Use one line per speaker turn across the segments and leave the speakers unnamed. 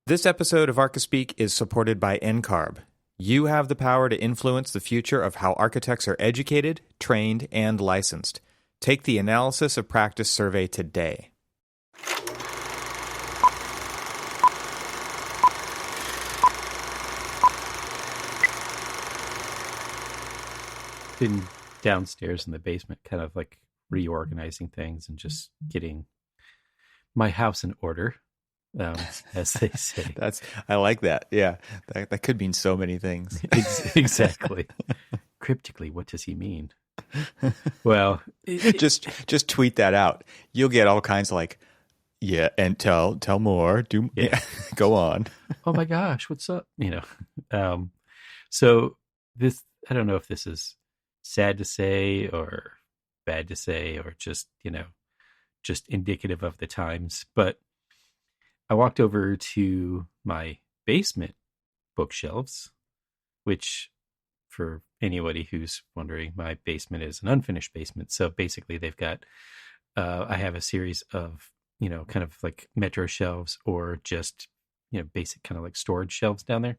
This episode of ArcaSpeak is supported by NCARB. You have the power to influence the future of how architects are educated, trained, and licensed. Take the Analysis of Practice survey today.
Been downstairs in the basement, kind of like reorganizing things and just getting my house in order. As they say.
I like that. Yeah, that could mean so many things.
Exactly. Cryptically, what does he mean? Well,
just tweet that out. You'll get all kinds of like, yeah, and tell more. Yeah. Go on.
Oh my gosh, what's up? So this, I don't know if this is sad to say or bad to say or just indicative of the times, but I walked over to my basement bookshelves, which, for anybody who's wondering, my basement is an unfinished basement. So basically they've got, I have a series of, kind of like metro shelves or just, basic kind of like storage shelves down there.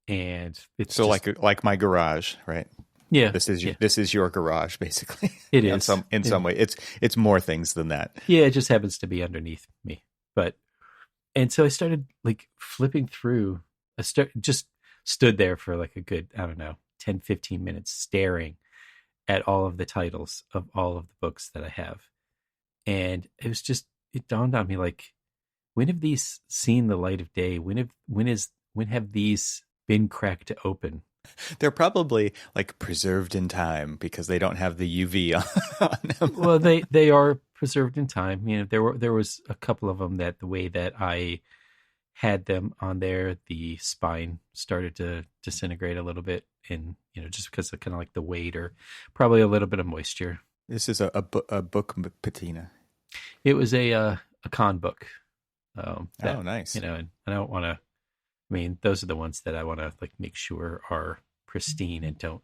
And it's
so
just,
like my garage, right?
Yeah.
This is your garage, basically.
It is.
In some way. It's more things than that.
Yeah, it just happens to be underneath me. And so I started like flipping through. Just stood there for like a good, 10, 15 minutes staring at all of the titles of all of the books that I have. And it dawned on me, like, when have these seen the light of day? When have these been cracked open?
They're probably like preserved in time because they don't have the UV on them.
Well, they are preserved in time. There was a couple of them that the way that I had them on there, the spine started to disintegrate a little bit, and just because of kind of like the weight or probably a little bit of moisture.
This is a book patina.
It was a con book.
Oh, nice.
And I don't want to. I mean, those are the ones that I want to like make sure are pristine and don't.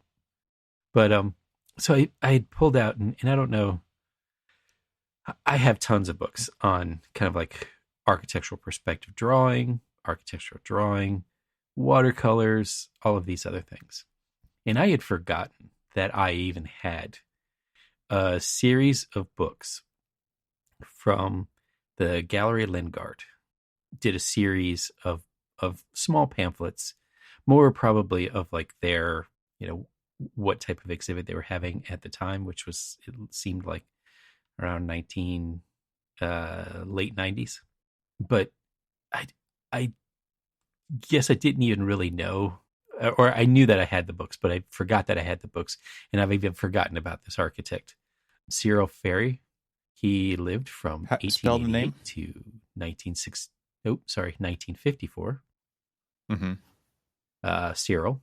But so I had pulled out, and I don't know. I have tons of books on kind of like architectural perspective drawing, architectural drawing, watercolors, all of these other things. And I had forgotten that I even had a series of books from the Gallery Lingard. Did a series of small pamphlets, more probably of like their, what type of exhibit they were having at the time, which was, it seemed like around late 90s. But I guess I didn't even really know, or I knew that I had the books, but I forgot that I had the books. And I've even forgotten about this architect, Cyril Ferry. He lived from 1888 to 1954.
Mm-hmm.
Cyril,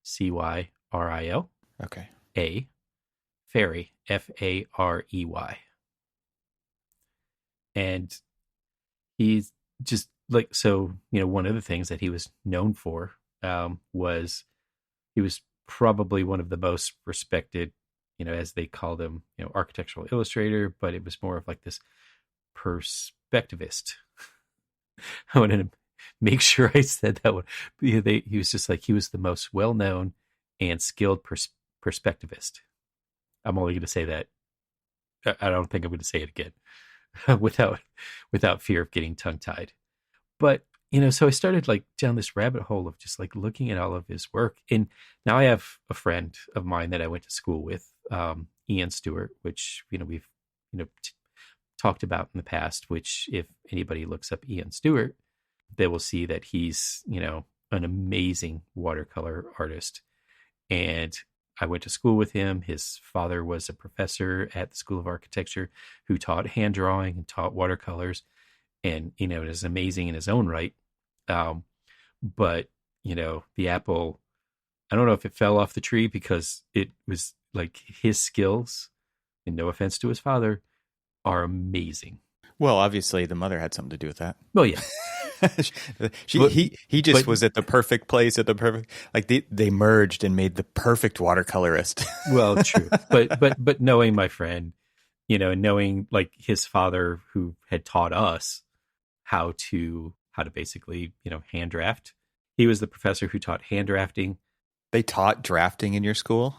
Cyril.
Okay.
A. Ferry, Farey. And he's just like, so, one of the things that he was known for was he was probably one of the most respected, as they called him, architectural illustrator, but it was more of like this perspectivist. I wanted to make sure I said that one. He was just like, he was the most well-known and skilled perspectivist. I'm only going to say that. I don't think I'm going to say it again without fear of getting tongue-tied. But, so I started like down this rabbit hole of just like looking at all of his work. And now I have a friend of mine that I went to school with, Ian Stewart, which, we've, talked about in the past, which if anybody looks up Ian Stewart, they will see that he's, an amazing watercolor artist. And I went to school with him. His father was a professor at the School of Architecture who taught hand drawing and taught watercolors. And, it is amazing in his own right. But, the apple, I don't know if it fell off the tree because it was like his skills, and no offense to his father, are amazing.
Well, obviously the mother had something to do with that.
Well, yeah.
He just was at the perfect place at the perfect, like they merged and made the perfect watercolorist.
Well, true. But knowing my friend, and knowing like his father who had taught us how to how to basically, hand draft. He was the professor who taught hand drafting.
They taught drafting in your school?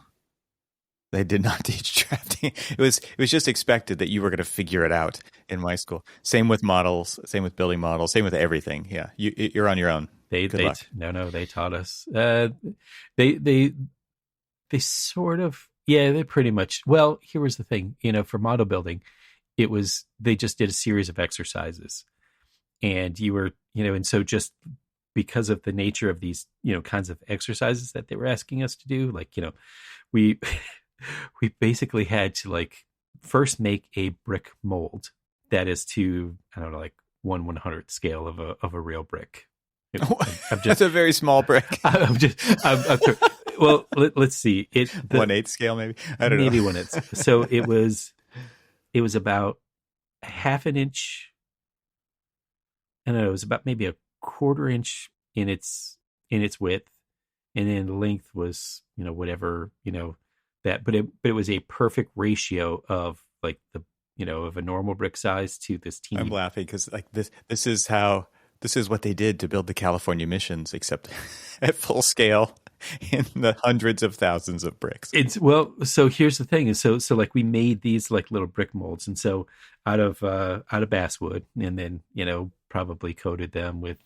They did not teach drafting. It was just expected that you were going to figure it out in my school. Same with models, same with building models, same with everything. Yeah, you're on your own. Good luck.
No, they taught us. They sort of, yeah, they pretty much. Well, here was the thing, for model building, they just did a series of exercises, and you were, and so just because of the nature of these, kinds of exercises that they were asking us to do, like, we we basically had to like first make a brick mold that is to, I don't know, like 1/100th scale of a real brick.
That's a very small brick.
Well, let's see.
1/8 scale, maybe. I don't know.
Maybe 1/8. So it was about half an inch. I don't know. It was about maybe a 1/4 inch in its width, and then the length was, whatever, that. But it was a perfect ratio of like the, of a normal brick size to this teeny.
I'm laughing because like this is what they did to build the California missions, except at full scale in the hundreds of thousands of bricks.
So here's the thing is so like we made these like little brick molds, and so out of basswood, and then probably coated them with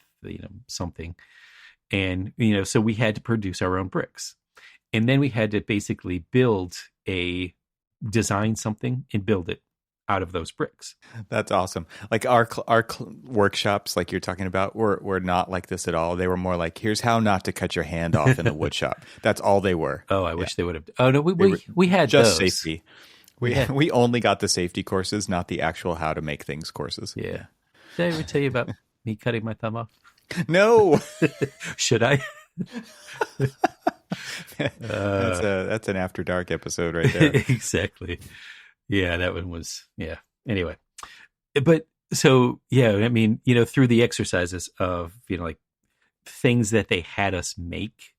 something, and so we had to produce our own bricks, and then we had to basically design something and build it out of those bricks.
That's awesome. Like our workshops, like you're talking about, were not like this at all. They were more like, here's how not to cut your hand off in the wood shop. That's all they were.
Oh, I wish they would have. Oh no, we had
just
those.
Safety. We only got the safety courses, not the actual how to make things courses.
Yeah. Did I ever tell you about me cutting my thumb off?
No.
Should I?
That's an After Dark episode right there.
Exactly. Yeah, that one was, yeah. Anyway, but so, yeah, I mean, through the exercises of, like things that they had us make,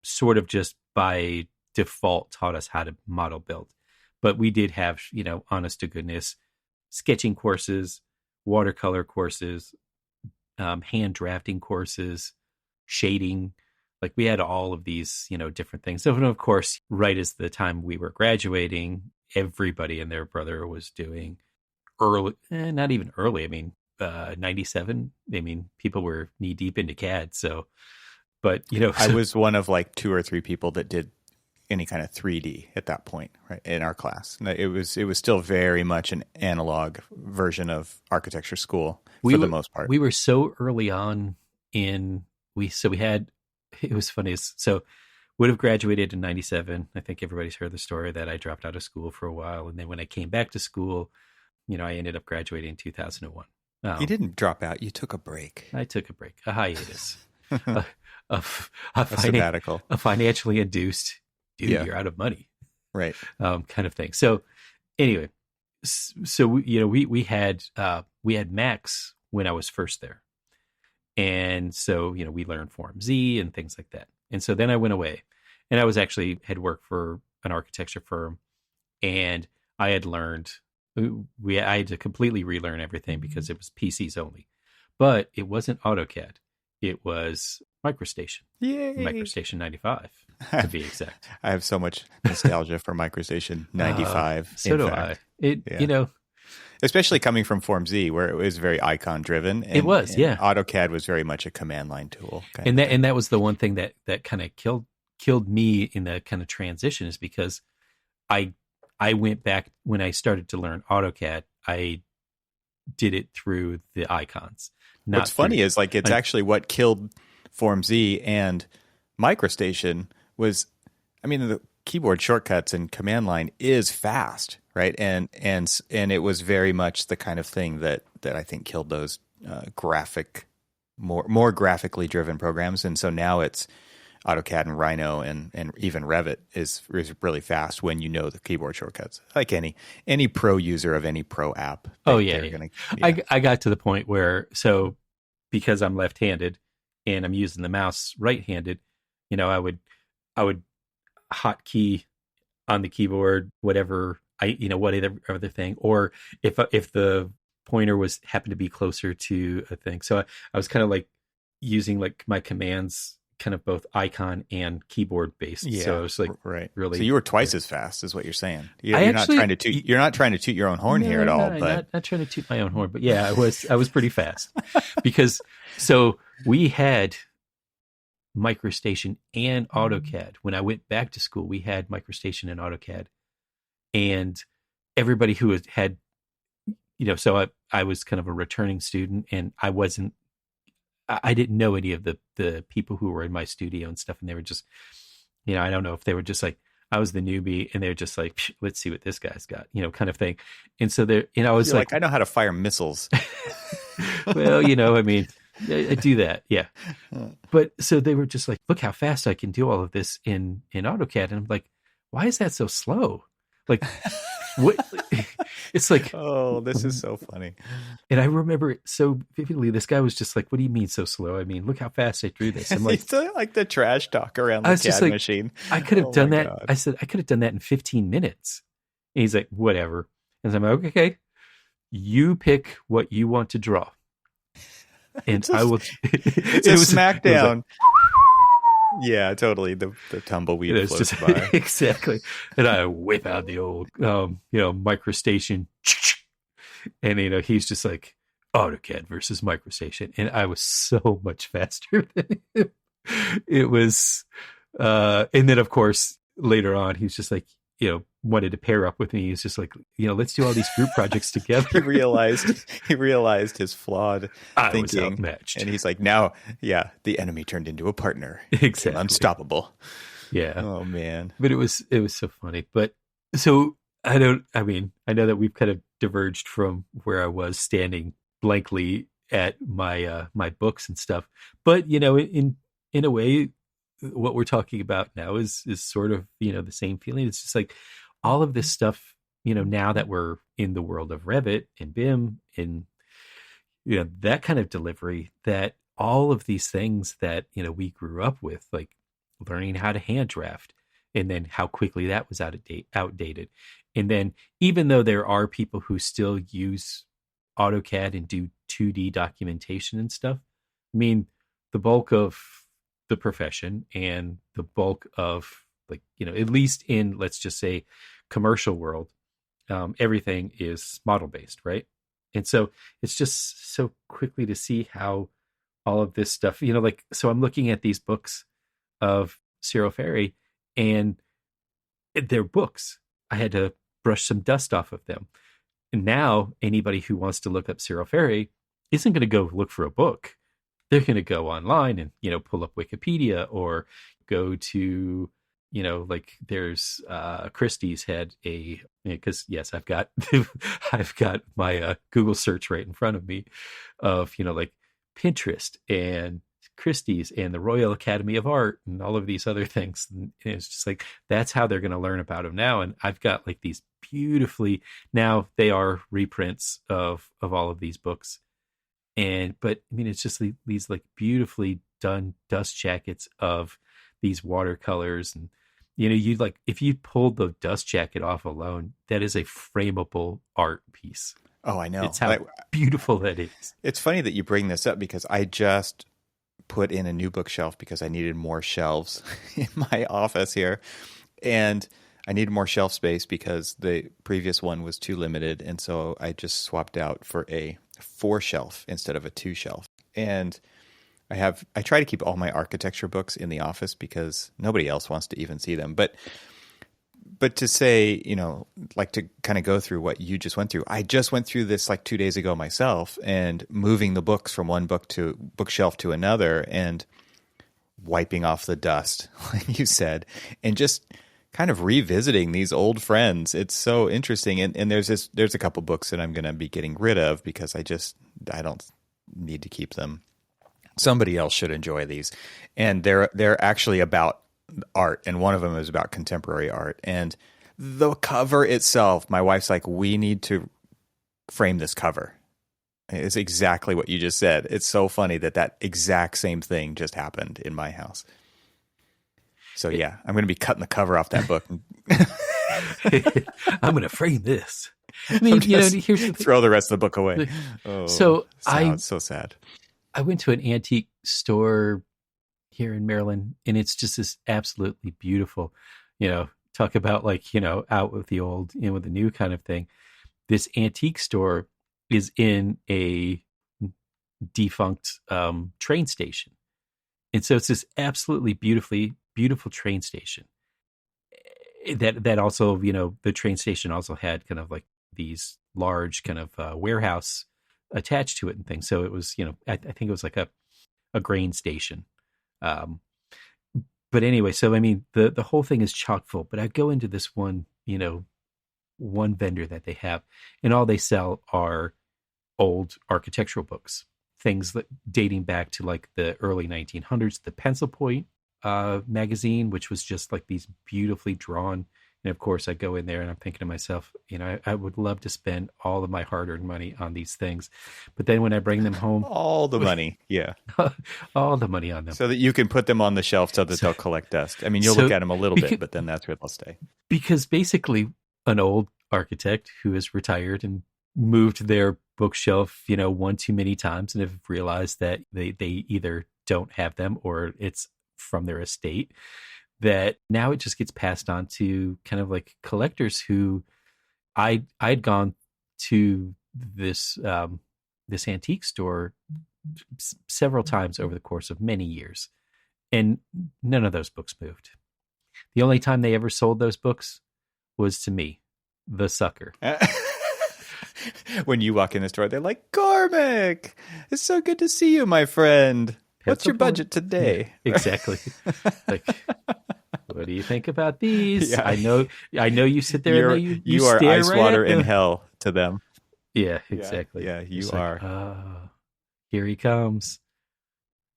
sort of just by default taught us how to model build. But we did have, honest to goodness, sketching courses, watercolor courses, hand drafting courses, shading. Like we had all of these, different things. So, of course, right as the time we were graduating, everybody and their brother was doing early, not even early. I mean, 97. I mean, people were knee deep into CAD. So, but
I was one of like 2 or 3 people that did any kind of 3D at that point, right, in our class. It was still very much an analog version of architecture school for the most part.
We were so early on it was funny. So would have graduated in 97. I think everybody's heard the story that I dropped out of school for a while. And then when I came back to school, I ended up graduating in 2001.
You didn't drop out. You took a break.
I took a break, a hiatus, a
sabbatical,
a financially induced, dude, you're out of money.
Right.
Kind of thing. So anyway, so we had Macs when I was first there. And so, we learned Form Z and things like that. And so then I went away, and I had worked for an architecture firm, and I had learned, I had to completely relearn everything because it was PCs only, but it wasn't AutoCAD. It was MicroStation.
Yay.
MicroStation 95 to be exact.
I have so much nostalgia for MicroStation 95.
So do I.
Especially coming from Form Z, where it was very icon driven.
It was, yeah.
AutoCAD was very much a command line tool.
And that was the one thing that kind of killed me in the kind of transition, is because I went back when I started to learn AutoCAD. I did it through the icons.
What's funny is like it's actually what killed Form Z and MicroStation was, I mean, the keyboard shortcuts and command line is fast, right? And it was very much the kind of thing that I think killed those more graphically driven programs. And so now it's AutoCAD and Rhino and even Revit is really fast when you know the keyboard shortcuts. Like any pro user of any pro app.
I got to the point where, so because I'm left-handed and I'm using the mouse right-handed, I would hotkey on the keyboard whatever what other thing, or if the pointer happened to be closer to a thing. So I was kind of like using like my commands kind of both icon and keyboard based.
Yeah,
so it was like really.
So you were twice as fast, is what you're saying.
You're
not trying to toot. You're not trying to toot your own horn here at all. But
not trying to toot my own horn. But yeah, I was pretty fast because so we had MicroStation and AutoCAD. When I went back to school, we had MicroStation and AutoCAD, and everybody who had, so I was kind of a returning student, and I didn't know any of the people who were in my studio and stuff. And they were just, I don't know if they were just like, I was the newbie and they're just like, let's see what this guy's got, kind of thing. And so they're, I was
like, I know how to fire missiles.
Well, I mean, I do that. Yeah. But so they were just like, look how fast I can do all of this in AutoCAD. And I'm like, why is that so slow? Like, what? It's like,
oh, this is so funny.
And I remember it so vividly. This guy was just like, what do you mean so slow? I mean, look how fast I drew this. I'm like,
like the trash talk around the CAD machine.
I could have done that. God. I said, I could have done that in 15 minutes. And he's like, whatever. And I'm like, okay, you pick what you want to draw. And I will.
It's a smackdown. Yeah, totally. The tumbleweed floats
just,
by.
Exactly. And I whip out the old, MicroStation. And, he's just like, AutoCAD versus MicroStation. And I was so much faster than him. It was, and then, of course, later on, he's just like, wanted to pair up with me. He's just like, let's do all these group projects together.
He realized his flawed thinking.
Was outmatched.
And he's like, now, the enemy turned into a partner.
Exactly.
Unstoppable.
Yeah.
Oh man.
But it was so funny. But so I know that we've kind of diverged from where I was standing blankly at my my books and stuff. But in a way, what we're talking about now is sort of the same feeling. It's just like all of this stuff, now that we're in the world of Revit and BIM and that kind of delivery, that all of these things that we grew up with, like learning how to hand draft, and then how quickly that was outdated. And then even though there are people who still use AutoCAD and do 2D documentation and stuff, I mean, the bulk of the profession and the bulk of at least in, let's just say, commercial world, everything is model based, right? And so it's just so quickly to see how all of this stuff, so I'm looking at these books of Cyril Ferry, and they're books. I had to brush some dust off of them. And now anybody who wants to look up Cyril Ferry isn't going to go look for a book. They're going to go online and, pull up Wikipedia or go to, there's Christie's had because yes, I've got my Google search right in front of me of, Pinterest and Christie's and the Royal Academy of Art and all of these other things. And it's just like, that's how they're going to learn about them now. And I've got like these beautifully, now they are reprints of all of these books. But I mean, it's just these like beautifully done dust jackets of these watercolors. And, you'd like, if you pulled the dust jacket off alone, that is a frameable art piece.
Oh, I know.
It's how beautiful that is.
It's funny that you bring this up because I just put in a new bookshelf because I needed more shelves in my office here. And I needed more shelf space because the previous one was too limited. And so I just swapped out for a 4-shelf instead of a 2-shelf. And I try to keep all my architecture books in the office because nobody else wants to even see them. But to say, like to kind of go through what you just went through, I just went through this like 2 days ago myself, and moving the books from one bookshelf to another and wiping off the dust, like you said, and just kind of revisiting these old friends. It's so interesting. And there's a couple books that I'm going to be getting rid of because I don't need to keep them. Somebody else should enjoy these. And they're actually about art. And one of them is about contemporary art. And the cover itself, my wife's like, we need to frame this cover. It's exactly what you just said. It's so funny that exact same thing just happened in my house. So yeah, I'm going to be cutting the cover off that book.
I'm going to frame this. I mean, here's the thing.
Throw the rest of the book away. Oh,
So
it's so sad.
I went to an antique store here in Maryland, and it's just this absolutely beautiful, talk about like, out with the old, with the new kind of thing. This antique store is in a defunct train station. And so it's this absolutely beautiful train station. That also, the train station also had kind of like these large kind of warehouse attached to it and things. So it was, I think it was like a grain station. But anyway, so I mean, the whole thing is chock full. But I go into this one vendor that they have, and all they sell are old architectural books, things that dating back to like the early 1900s. The Pencil Point magazine, which was just like these beautifully drawn. And of course, I go in there and I'm thinking to myself, I would love to spend all of my hard-earned money on these things. But then when I bring them home...
all the money, yeah.
all the money on them.
So that you can put them on the shelf so that they'll collect dust. I mean, you'll look at them a little bit, but then that's where they'll stay.
Because basically, an old architect who is retired and moved their bookshelf, one too many times and have realized that they either don't have them or it's from their estate, that now it just gets passed on to kind of like collectors who I'd gone to this this antique store several times over the course of many years, and none of those books moved. The only time they ever sold those books was to me, the sucker.
When you walk in the store, they're like, Cormac, it's so good to see you, my friend. What's your budget today?
Yeah, exactly. Like, what do you think about these? Yeah. I know you sit there and you
are
stare
ice
right
water
at
in hell to them.
Yeah, exactly.
Yeah, you
it's
are.
Like, here he comes.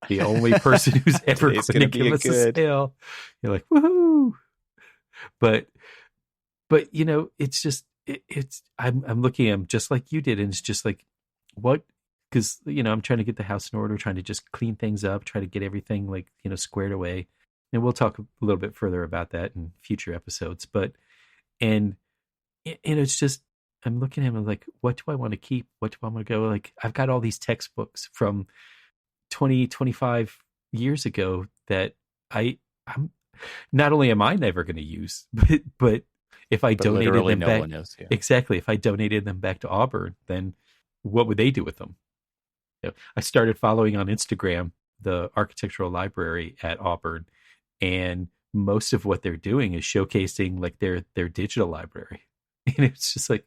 The only person who's ever going to give us a sale. You're like, woohoo! But it's just I'm looking at him just like you did, and it's just like, what? Because I'm trying to get the house in order, trying to just clean things up, try to get everything like squared away, and we'll talk a little bit further about that in future episodes. But and it's just I'm looking at him like, what do I want to keep? What do I want to go? Like, I've got all these textbooks from 25 years ago that I'm not only am I never going to use, but if I donated them back, exactly, if I donated them back to Auburn, then what would they do with them? I started following on Instagram the architectural library at Auburn, and most of what they're doing is showcasing like their digital library, and it's just like,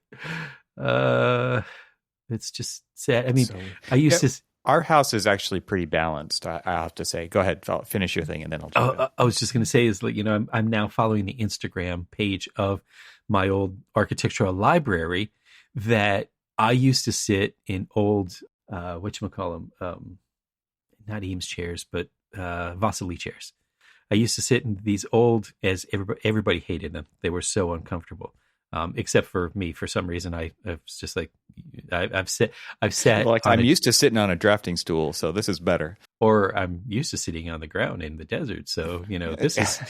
it's just sad. I mean, I used to.
Our house is actually pretty balanced, I have to say. Go ahead, finish your thing, and then I'll do it.
I was just going to say is like, I'm now following the Instagram page of my old architectural library that I used to sit in old, whatchamacallit, not Eames chairs, but Vasily chairs. I used to sit in these old, as everybody hated them. They were so uncomfortable. Except for me, for some reason, I was just like, I've sat.
Like, I'm used to sitting on a drafting stool, so this is better.
Or I'm used to sitting on the ground in the desert, so this is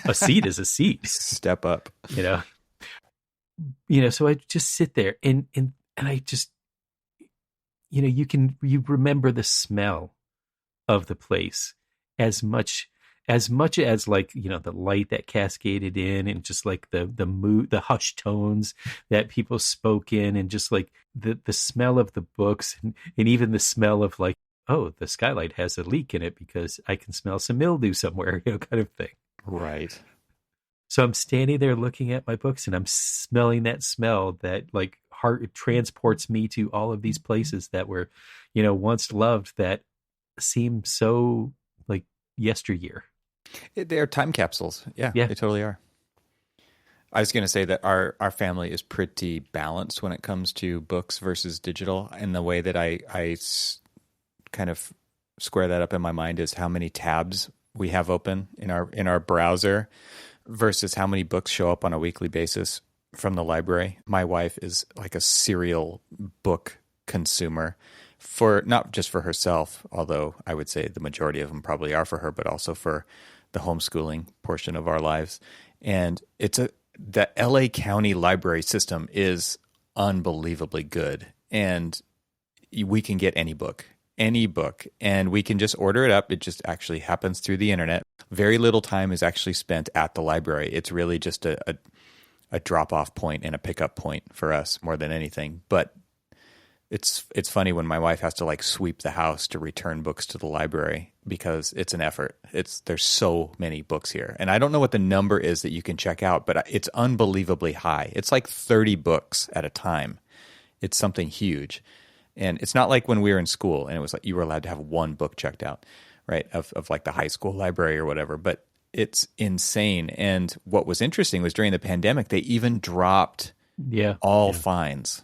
a seat is a seat.
Step up,
So I just sit there, and I just, you remember the smell of the place as much as like, the light that cascaded in, and just like the mood, the hushed tones that people spoke in, and just like the smell of the books, and even the smell of like, oh, the skylight has a leak in it because I can smell some mildew somewhere, kind of thing.
Right.
So I'm standing there looking at my books, and I'm smelling that smell that like heart transports me to all of these places that were, once loved, that seem so like yesteryear.
They're time capsules. Yeah, they totally are. I was going to say that our family is pretty balanced when it comes to books versus digital. And the way that I kind of square that up in my mind is how many tabs we have open in our browser versus how many books show up on a weekly basis from the library. My wife is like a serial book consumer, for not just for herself, although I would say the majority of them probably are for her, but also for the homeschooling portion of our lives. And the LA County library system is unbelievably good. And we can get any book, and we can just order it up. It just actually happens through the internet. Very little time is actually spent at the library. It's really just a drop-off point and a pickup point for us more than anything. But it's funny when my wife has to like sweep the house to return books to the library because it's an effort. There's so many books here. And I don't know what the number is that you can check out, but it's unbelievably high. It's like 30 books at a time. It's something huge. And it's not like when we were in school and it was like you were allowed to have one book checked out, right, of like the high school library or whatever. But it's insane. And what was interesting was during the pandemic, they even dropped all fines.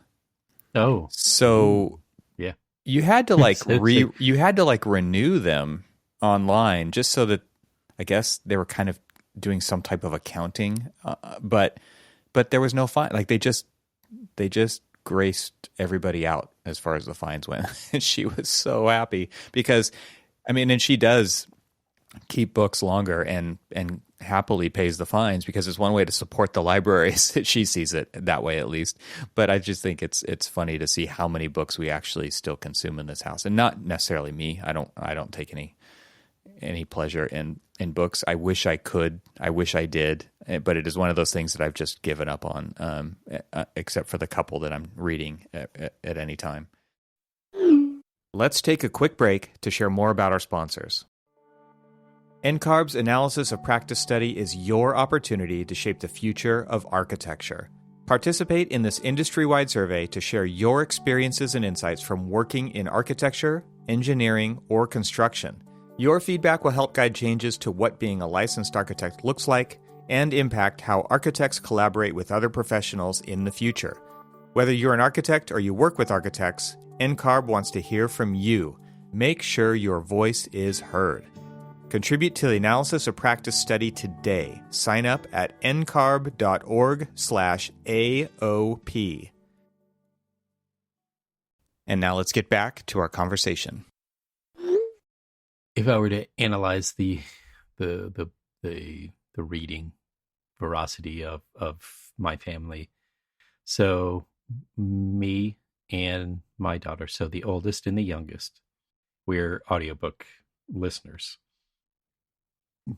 Oh,
so
yeah,
you had to like you had to like renew them online just so that I guess they were kind of doing some type of accounting, but there was no fine. Like they just graced everybody out as far as the fines went. And she was so happy because, I mean, and she does keep books longer and happily pays the fines because it's one way to support the libraries. She sees it that way at least. But I just think it's funny to see how many books we actually still consume in this house, and not necessarily me. I don't take any pleasure in books. I wish I could. I wish I did. But it is one of those things that I've just given up on, except for the couple that I'm reading at any time. Let's take a quick break to share more about our sponsors. NCARB's Analysis of Practice Study is your opportunity to shape the future of architecture. Participate in this industry-wide survey to share your experiences and insights from working in architecture, engineering, or construction. Your feedback will help guide changes to what being a licensed architect looks like and impact how architects collaborate with other professionals in the future. Whether you're an architect or you work with architects, NCARB wants to hear from you. Make sure your voice is heard. Contribute to the Analysis of Practice Study today. Sign up at ncarb.org/AOP. And now let's get back to our conversation.
If I were to analyze the reading veracity of my family, so me and my daughter, so the oldest and the youngest, we're audiobook listeners,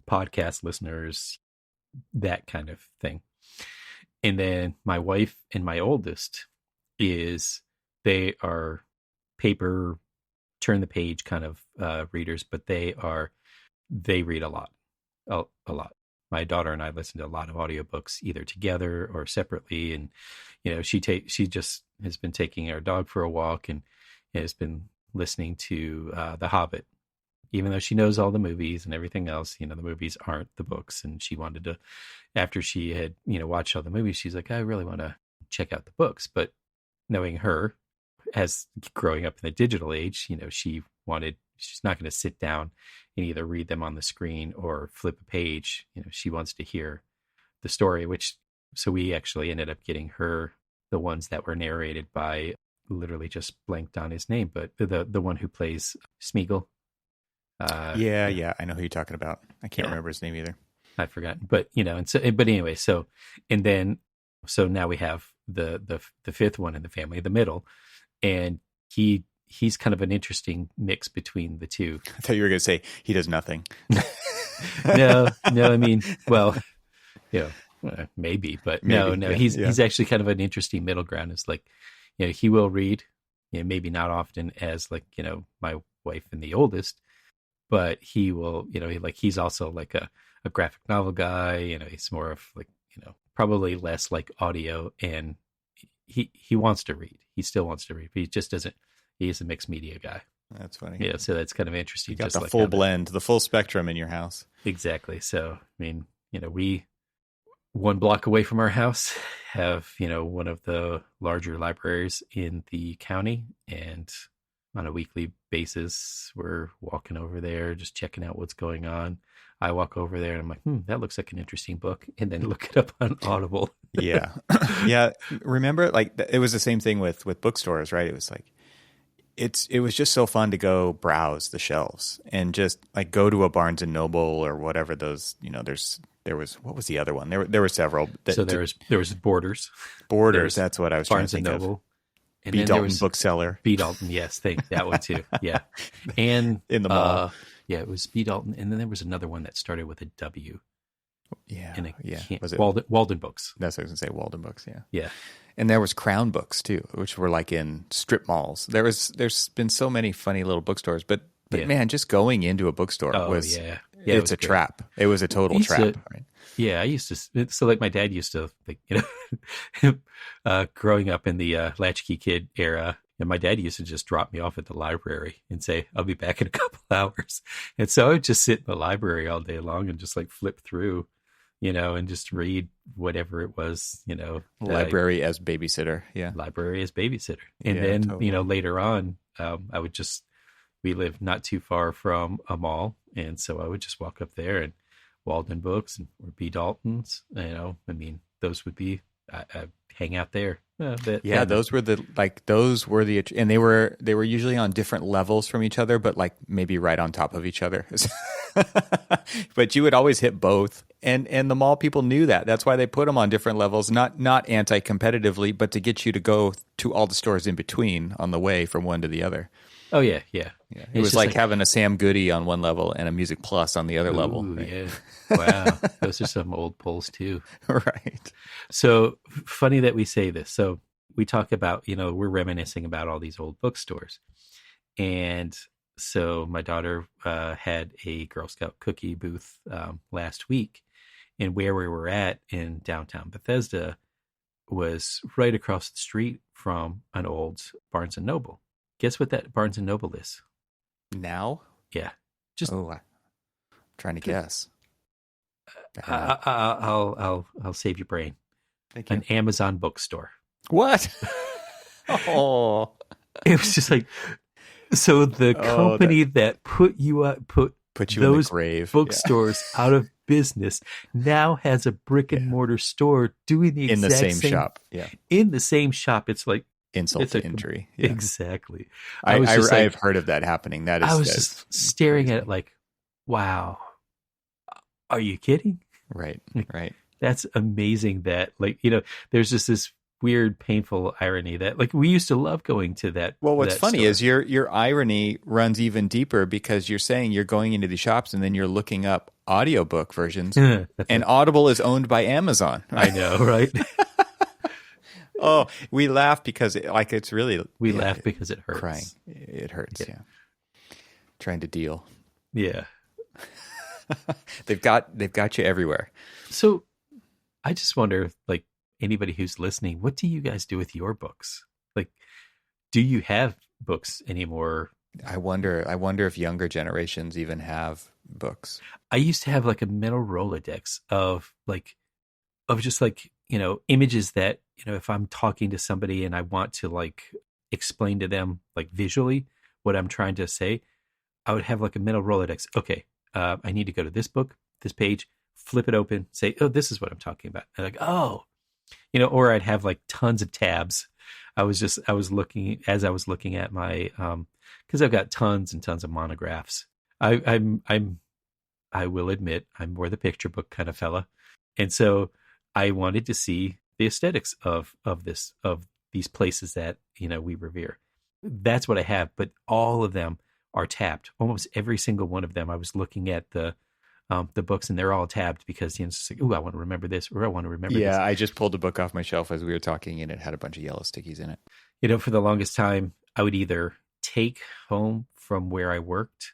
podcast listeners, that kind of thing. And then my wife and my oldest they are paper, turn the page kind of readers, but they read a lot. My daughter and I listen to a lot of audiobooks either together or separately. And, she just has been taking our dog for a walk and has been listening to The Hobbit, even though she knows all the movies and everything else. The movies aren't the books. And she wanted to, after she had, watched all the movies, she's like, I really want to check out the books. But knowing her, as growing up in the digital age, she's not going to sit down and either read them on the screen or flip a page. She wants to hear the story, so we actually ended up getting her the ones that were narrated by, literally just blanked on his name, but the one who plays Smeagol.
Yeah, I know who you're talking about. I can't remember his name either.
I've forgotten, but anyway, so now we have the fifth one in the family, the middle, and he's kind of an interesting mix between the two.
I thought you were going to say he does nothing.
No, I mean, well, maybe, but maybe, no. He's actually kind of an interesting middle ground. It's like, he will read, maybe not often as like, my wife and the oldest, but he will, he's also like a graphic novel guy. He's more of like, probably less like audio, and he wants to read. He still wants to read, but he just doesn't. He is a mixed media guy.
That's funny.
Yeah, so that's kind of interesting.
You got the full blend, the full spectrum in your house.
Exactly. So, I mean, we, one block away from our house, have, one of the larger libraries in the county. And on a weekly basis, we're walking over there, just checking out what's going on. I walk over there and I'm like, that looks like an interesting book. And then look it up on Audible.
Yeah. Yeah. Remember, like, it was the same thing with bookstores, right? It was like, it was just so fun to go browse the shelves and just like go to a Barnes and Noble or whatever those, there's there was, what was the other one? There were several.
So there was Borders.
Borders, that's what I was
Barnes
trying to
and
think
Noble.
of. B. Dalton Bookseller.
B. Dalton, yes, that one too. Yeah. And
in the mall.
Yeah, it was B. Dalton. And then there was another one that started with a W.
Yeah.
And
Was it
Walden Books?
That's what I was going to say, Walden Books, yeah.
Yeah.
And there was Crown Books too, which were like in strip malls. There's been so many funny little bookstores, but man, just going into a bookstore was it's a trap. It was a total trap, right?
Yeah, I used to. So like my dad used to, like, growing up in the latchkey kid era, and my dad used to just drop me off at the library and say, "I'll be back in a couple hours." And so I would just sit in the library all day long and just like flip through, and just read whatever it was,
Library as babysitter. Yeah.
Library as babysitter. And then, totally. Later on, we lived not too far from a mall. And so I would just walk up there and Walden Books or B. Dalton's, those would be, I hang out there.
Those were and they were usually on different levels from each other, but like maybe right on top of each other. But you would always hit both. And the mall people knew that. That's why they put them on different levels, not anti-competitively, but to get you to go to all the stores in between on the way from one to the other.
Oh, yeah.
It was like having a Sam Goody on one level and a Music Plus on the other level. Right?
Yeah. Wow. Those are some old pulls too.
Right.
So funny that we say this. So we talk about, we're reminiscing about all these old bookstores. And so my daughter had a Girl Scout cookie booth last week. And where we were at in downtown Bethesda was right across the street from an old Barnes & Noble. Guess what that Barnes & Noble is?
Now?
Yeah.
I'm trying to guess.
I'll save your brain.
Thank you.
An Amazon bookstore.
What? Oh.
It was just like, so the company that put you those
in the grave.
Bookstores out of business now has a brick and mortar store doing the exact same
shop. Yeah.
In the same shop. It's like
insult to injury.
Yeah. Exactly.
I've heard of that happening. I was
just staring at it like, wow, are you kidding?
Right. Right.
That's amazing that, there's just this weird, painful irony that, we used to love going to that.
Well, what's funny
store.
is your irony runs even deeper because you're saying you're going into these shops and then you're looking up audiobook versions and Audible is owned by Amazon.
I know, right?
Oh, we laugh because it's really...
We laugh because it hurts.
Crying. It hurts, yeah. Trying to deal.
Yeah.
They've got you everywhere.
So I just wonder, anybody who's listening, what do you guys do with your books? Do you have books anymore?
I wonder if younger generations even have books.
I used to have a mental Rolodex of just images that, if I'm talking to somebody and I want to explain to them visually what I'm trying to say, I would have a mental Rolodex. Okay, I need to go to this book, this page, flip it open, say, oh, this is what I'm talking about. And oh, or I'd have tons of tabs. I was looking at my, cause I've got tons and tons of monographs. I will admit I'm more the picture book kind of fella. And so I wanted to see the aesthetics of these places that, we revere. That's what I have, but all of them are tabbed. Almost every single one of them. I was looking at the books and they're all tabbed because it's just I want to remember this or I want to remember this.
Yeah, I just pulled a book off my shelf as we were talking and it had a bunch of yellow stickies in it.
For the longest time, I would either take home from where I worked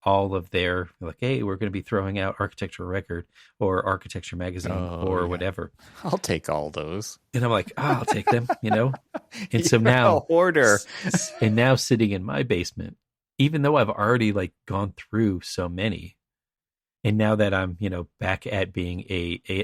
all of their, hey, we're going to be throwing out Architectural Record or Architecture Magazine whatever.
I'll take all those.
And I'm I'll take them, And so now,
a hoarder.
And now sitting in my basement, even though I've already gone through so many, and now that I'm, back at being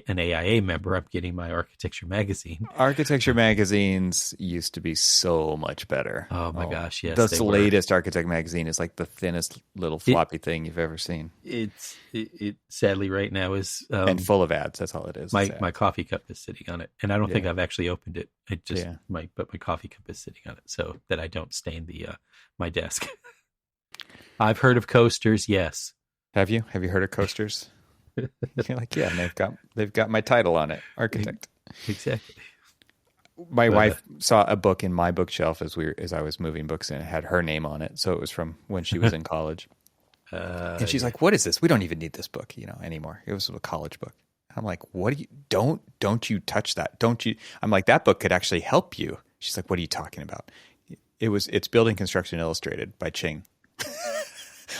an AIA member, I'm getting my Architecture Magazine.
Architecture magazines used to be so much better.
Oh my gosh, yes.
The latest Architect magazine is the thinnest little floppy thing you've ever seen.
It sadly right now is
and full of ads. That's all it is.
My coffee cup is sitting on it, and I don't think I've actually opened it. But my coffee cup is sitting on it so that I don't stain my desk. I've heard of coasters, yes.
Have you heard of coasters? You're like, yeah, and they've got my title on it, architect.
Exactly.
My
But
wife saw a book in my bookshelf as I was moving books in. It had her name on it, so it was from when she was in college. And she's
yeah.
like, "What is this? We don't even need this book, anymore." It was a college book. I'm like, "What do you don't you touch that? Don't you?" I'm like, "That book could actually help you." She's like, "What are you talking about?" It's Building Construction Illustrated by Ching.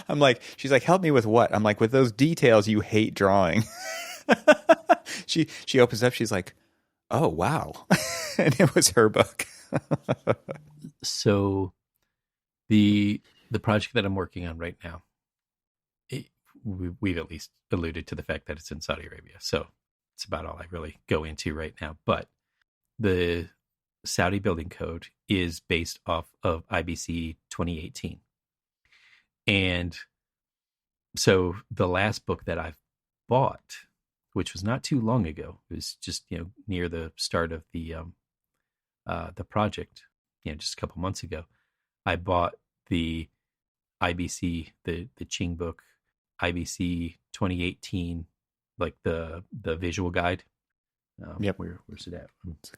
I'm like, she's like, "Help me with what?" I'm like, "With those details you hate drawing." She opens up, she's like, "Oh, wow." And it was her book.
So the project that I'm working on right now, we've at least alluded to the fact that it's in Saudi Arabia. So it's about all I really go into right now. But the Saudi building code is based off of IBC 2018. And so the last book that I've bought, which was not too long ago, it was just, near the start of the project, just a couple months ago, I bought the IBC, the Ching book, IBC 2018, like the visual guide.
Yep.
Where's it at?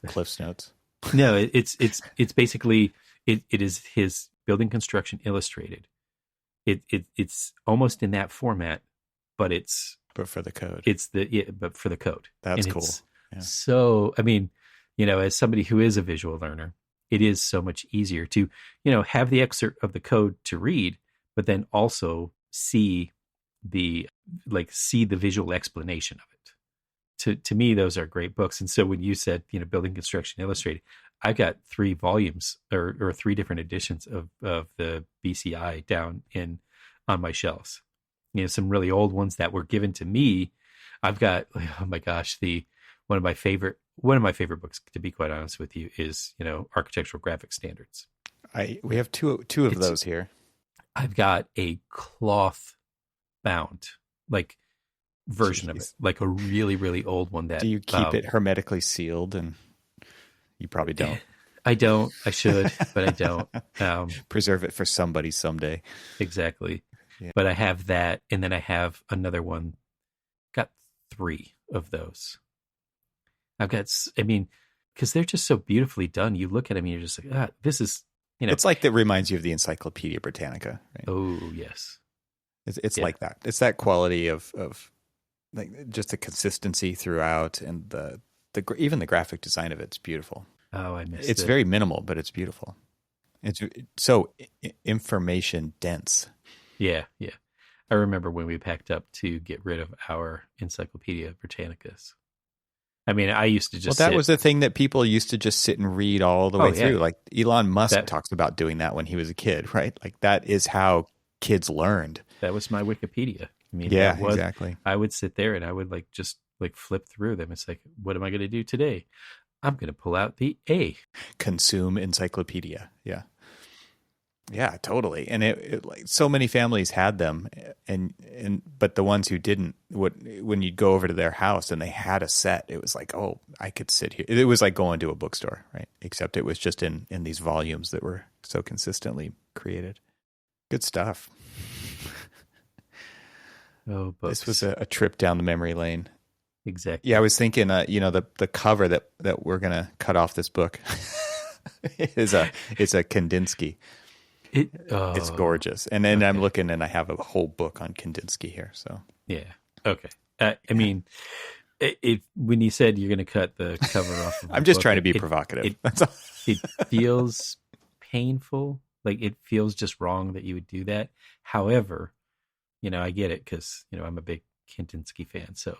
Cliff's Notes.
No, it's basically it is his Building Construction Illustrated. It's almost in that format, but
But for the code.
But for the code.
That's
and
cool.
Yeah. So, I mean, as somebody who is a visual learner, it is so much easier to, have the excerpt of the code to read, but then also see the visual explanation of it. To me, those are great books. And so when you said, Building Construction Illustrated, I've got 3 volumes or 3 different editions of the BCI down on my shelves. Some really old ones that were given to me. I've got, oh my gosh, one of my favorite books, to be quite honest with you, is Architectural Graphic Standards.
We have two of those here.
I've got a cloth bound version of it, like a really, really old one. That
do you keep it hermetically sealed? And you probably don't.
I don't. I should, but I don't.
Preserve it for somebody someday.
Exactly.
Yeah.
But I have that, and then I have another one. Got 3 of those. I've got, because they're just so beautifully done. You look at them and you're just like, this is,
It's like that reminds you of the Encyclopedia Britannica. Right?
Oh, yes.
It's like that. It's that quality of like just the consistency throughout, and even the graphic design of it's beautiful.
Oh, I missed it.
It's very minimal, but it's beautiful. It's so information dense.
Yeah. I remember when we packed up to get rid of our Encyclopedia Britannicas. I used to just
that was the thing that people used to just sit and read all the way through. Like Elon Musk talks about doing that when he was a kid, right? Like that is how kids learned.
That was my Wikipedia.
Exactly.
I would sit there and I would just flip through them. It's like, what am I going to do today? I'm going to pull out the A.
Consume encyclopedia. Yeah. Yeah, totally. And it like so many families had them, but the ones who didn't, when you'd go over to their house and they had a set, it was like, oh, I could sit here. It was like going to a bookstore, right? Except it was just in these volumes that were so consistently created. Good stuff.
Oh, books.
This was a trip down the memory lane.
Exactly.
Yeah, I was thinking, the cover that we're gonna cut off this book is a Kandinsky. It's gorgeous, and then I'm looking, and I have a whole book on Kandinsky here. So
yeah, okay. When you said you're going to cut the cover off, of
I'm just
book,
trying to be provocative. That's all.
It feels painful, like it feels just wrong that you would do that. However, I get it because I'm a big Kandinsky fan. So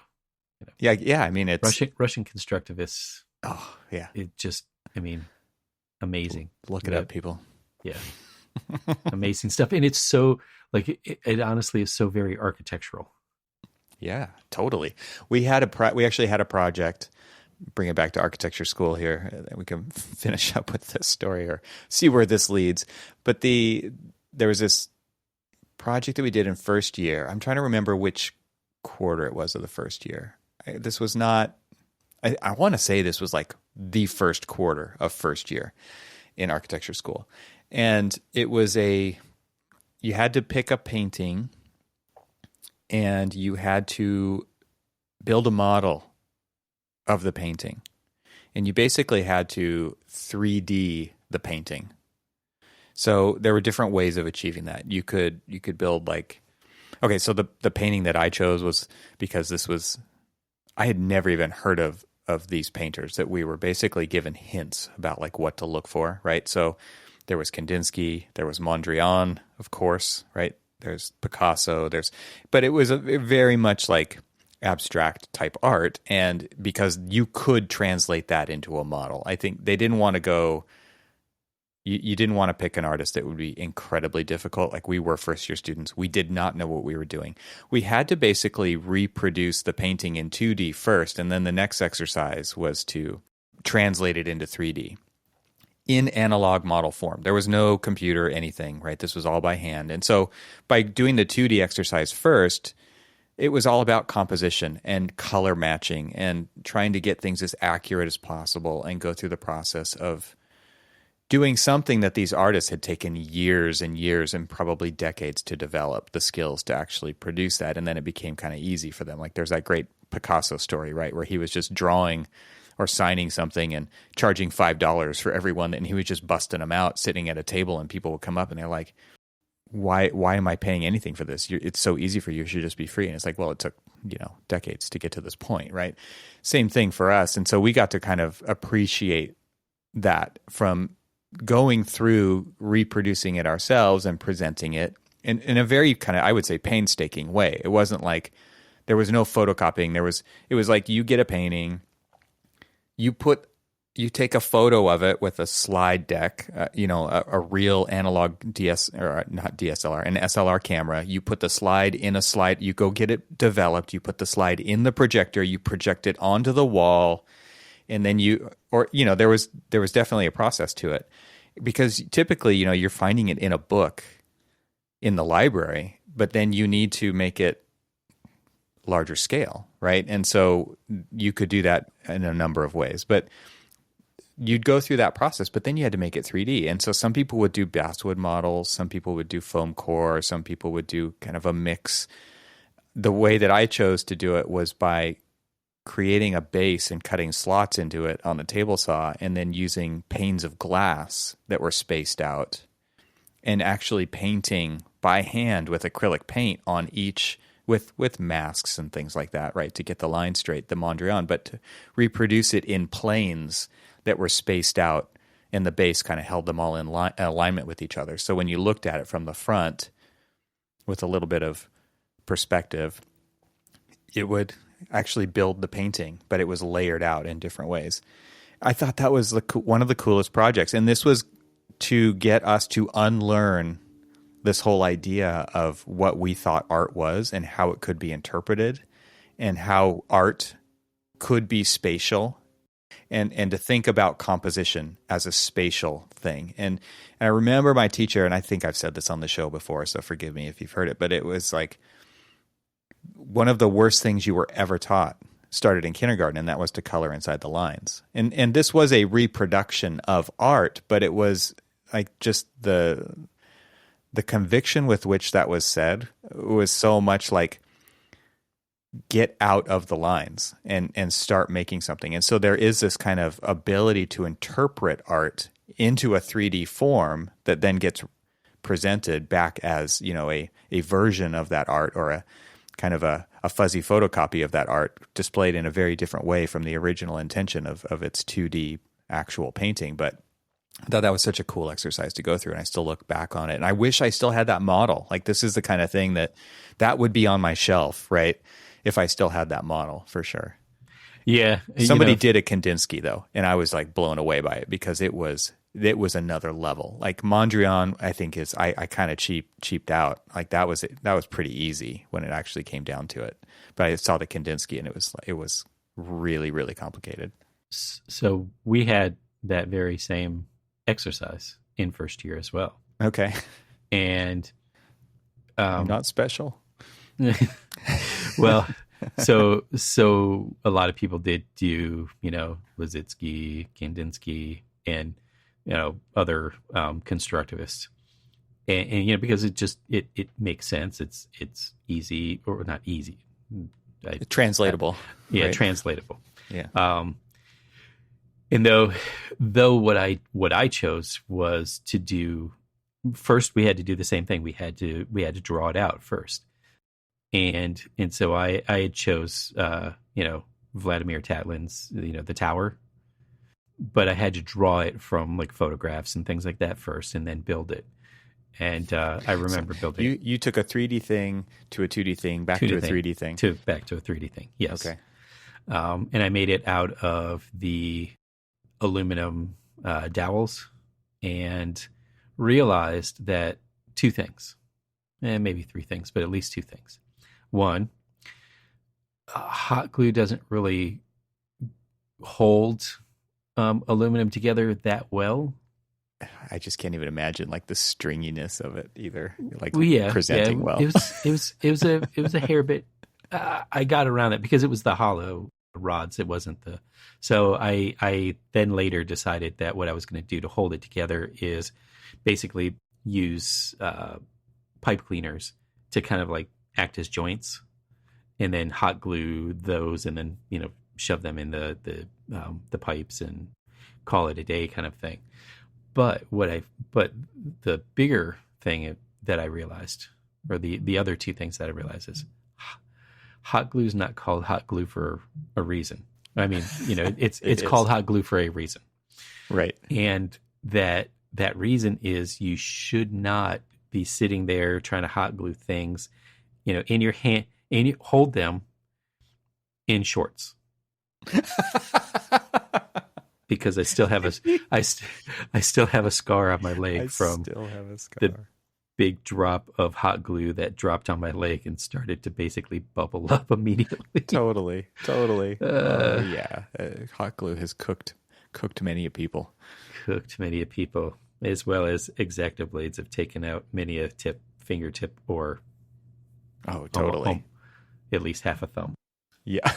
yeah. It's
Russian constructivists.
Oh yeah,
it just amazing.
Look it up, people.
Yeah. Amazing stuff, and it's so it honestly is so very architectural.
Yeah, totally. We actually had a project. Bring it back to architecture school here, and we can finish up with this story or see where this leads. But there was this project that we did in first year. I'm trying to remember which quarter it was of the first year. This was not. I want to say this was like the first quarter of first year in architecture school. And it was you had to pick a painting, and you had to build a model of the painting. And you basically had to 3D the painting. So there were different ways of achieving that. You could build like, okay, so the painting that I chose was because I had never even heard of these painters, that we were basically given hints about like what to look for, right? So there was Kandinsky, there was Mondrian, of course, right? There's Picasso, but it was a very much like abstract type art, and because you could translate that into a model. I think they didn't want to go, you didn't want to pick an artist that would be incredibly difficult. Like we were first year students. We did not know what we were doing. We had to basically reproduce the painting in 2D first, and then the next exercise was to translate it into 3D in analog model form. There was no computer, anything, right? This was all by hand. And so by doing the 2D exercise first, it was all about composition and color matching and trying to get things as accurate as possible and go through the process of doing something that these artists had taken years and years and probably decades to develop the skills to actually produce that. And then it became kind of easy for them. Like there's that great Picasso story, right, where he was just drawing or signing something and charging $5 for everyone, and he was just busting them out sitting at a table, and people would come up and they're like, why am I paying anything for this? It's so easy for you. It should just be free. And it's like, well, it took, decades to get to this point, right? Same thing for us. And so we got to kind of appreciate that from going through reproducing it ourselves and presenting it in a very kind of, I would say, painstaking way. It wasn't like there was no photocopying. It was like you get a painting, you take a photo of it with a slide deck, a real analog not DSLR, an SLR camera. You put the slide in a slide, you go get it developed, you put the slide in the projector, you project it onto the wall, and then there was definitely a process to it. Because typically, you're finding it in a book in the library, but then you need to make it larger scale, right? And so you could do that in a number of ways, but you'd go through that process, but then you had to make it 3D. And so some people would do basswood models, some people would do foam core, some people would do kind of a mix. The way that I chose to do it was by creating a base and cutting slots into it on the table saw, and then using panes of glass that were spaced out and actually painting by hand with acrylic paint on each with masks and things like that, right, to get the line straight, the Mondrian, but to reproduce it in planes that were spaced out, and the base kind of held them all in alignment with each other. So when you looked at it from the front with a little bit of perspective, it would actually build the painting, but it was layered out in different ways. I thought that was one of the coolest projects, and this was to get us to unlearn this whole idea of what we thought art was and how it could be interpreted and how art could be spatial, and to think about composition as a spatial thing. And I remember my teacher, and I think I've said this on the show before, so forgive me if you've heard it, but it was like one of the worst things you were ever taught started in kindergarten, and that was to color inside the lines. And this was a reproduction of art, but it was like just the conviction with which that was said was so much like, get out of the lines and start making something. And so there is this kind of ability to interpret art into a 3D form that then gets presented back as, a version of that art, or a kind of a fuzzy photocopy of that art displayed in a very different way from the original intention of its 2D actual painting. But I thought that was such a cool exercise to go through, and I still look back on it. And I wish I still had that model. Like, this is the kind of thing that would be on my shelf, right? If I still had that model, for sure. Yeah. Somebody did a Kandinsky, though, and I was like blown away by it because it was another level. Like Mondrian, I think I kind of cheaped out. Like that was pretty easy when it actually came down to it. But I saw the Kandinsky, and it was really, really complicated.
So we had that very same exercise in first year as well.
Okay.
And
I'm not special.
Well, so a lot of people did do, Liszewski, Kandinsky, and other constructivists, and because it makes sense. It's easy, or not easy.
Translatable.
Yeah,
right?
translatable.
Yeah.
And though what I chose was to do first, we had to do the same thing. We had to draw it out first, and so I had chose Vladimir Tatlin's The Tower, but I had to draw it from like photographs and things like that first, and then build it. And I remember building.
You took a 3D thing to a 2D thing, back to a 3D thing.
Back to a 3D thing, yes.
Okay.
And I made it out of the aluminum dowels and realized that two things, and maybe three things, but at least two things. One, hot glue doesn't really hold aluminum together that well.
I just can't even imagine like the stringiness of it either. Like
presenting
well.
It was a hair bit. I got around it because it was the hollow rods. It wasn't the. So I then later decided that what I was going to do to hold it together is basically use pipe cleaners to kind of like act as joints, and then hot glue those, and then shove them in the pipes and call it a day kind of thing. But the bigger thing that I realized, or the other two things that I realized, is hot glue is not called hot glue for a reason. I mean, it's called hot glue for a reason,
right?
And that reason is you should not be sitting there trying to hot glue things, in your hand, and you hold them in shorts. Because I still have a scar on my leg from the big drop of hot glue that dropped on my leg and started to basically bubble up immediately.
Totally. Yeah. Hot glue has cooked many a people.
Cooked many a people, as well as X-Acto blades have taken out many a fingertip, or
totally,
at least half a thumb.
Yeah.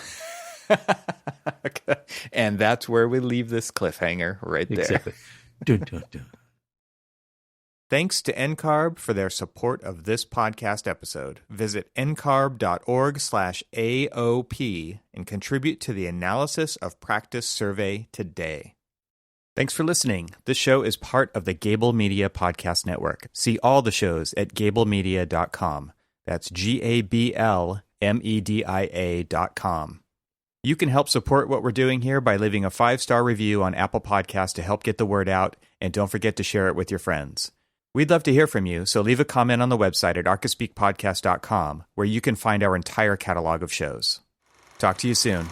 Okay. And that's where we leave this cliffhanger right there.
Exactly. Dun, dun, dun.
Thanks to NCARB for their support of this podcast episode. Visit ncarb.org/AOP and contribute to the Analysis of Practice survey today. Thanks for listening. This show is part of the Gable Media Podcast Network. See all the shows at gablemedia.com. That's GABLMEDIA.com. You can help support what we're doing here by leaving a 5-star review on Apple Podcasts to help get the word out, and don't forget to share it with your friends. We'd love to hear from you, so leave a comment on the website at archispeakpodcast.com, where you can find our entire catalog of shows. Talk to you soon.